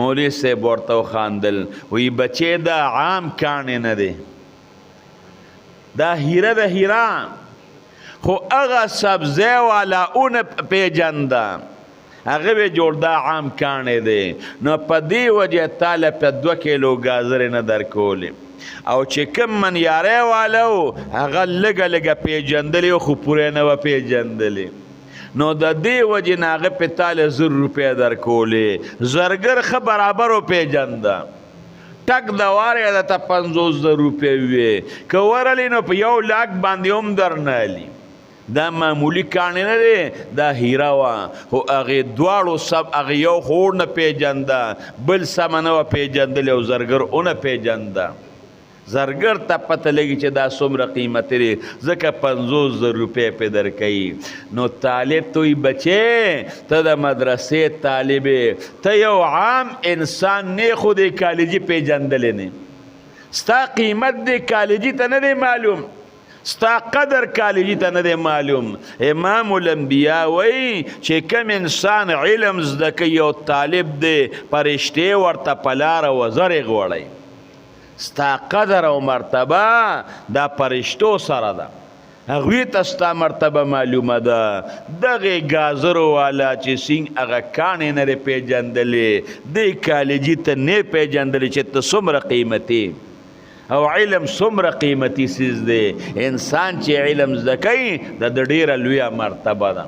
مولوی صاحب ورته وخاندل وی بچې دا عام کاڼی نه دی دا هیره د هیرا خو هغه سبزی والا اون پیجنده هغه به جوړ دا عام کاڼی دی نو په دې وجه تاله په 2 کیلو ګازرې نه درکولې او چې کوم منیاری والا و هغه لږه لږه پیژندلې خو پوره نه وه پیژندلې نو د دې وجې نه هغه پې تاله 1000 روپۍ درکولې زرګر ښه برابر وپیژنده ټک د وارې درته 50000 روپۍ وې که ورلې نو په 1 لاک باندې هم درنه علي دا معمولی کاڼی نه دی دا هیره وه خو هغې دواړو سب هغې یو خو نه پیژنده بل سمه نه وه پیژندلې او زرګر اونه پیژنده زرګر ته پته لګي چې دا څومره قیمت دی ځکه 50000 روپۍ پې درکوي نو طالب ته وایي بچې ته د مدرسې طالب ته یو عام انسان نه خو د کالجي پیژندلی نه ستا قیمت د کالجي ته نه دی معلوم ستا قدر کالجي ته نه دی معلوم امام الانبیا وایي چې کوم انسان علم زده کوي یو طالب دی پرشتې ورته په لاره وزرې غوړی ستا قدر او مرتبه دا پرشتو سره ده هغوی ته ستا مرتبه معلومه ده دغې ګازرو والا چې سینګ هغه کاڼې نه دی پیژندلې دې کالجي ته نه پیژندلې چې ته څومره قیمتي او علم څومره قیمتي څیز دی انسان چې علم زده کوي د ډېره لویه مرتبه ده